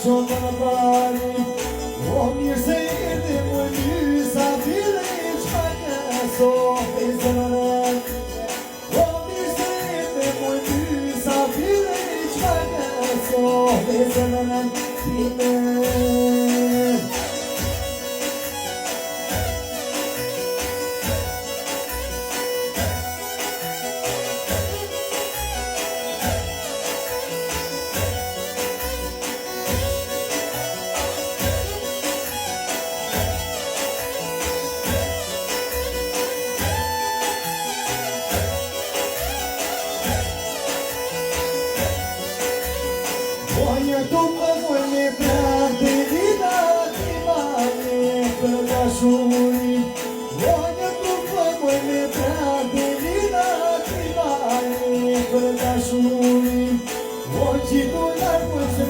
qonë në pari O mirë se jeti mu lysa File i qka këso i zërët O mirë se jeti mu lysa File i qka këso i zërët Time Voglio tu come mi prendi di dati mani per la sciuri Voglio tu come mi prendi di dati mani per la sciuri Oggi tu la puoi se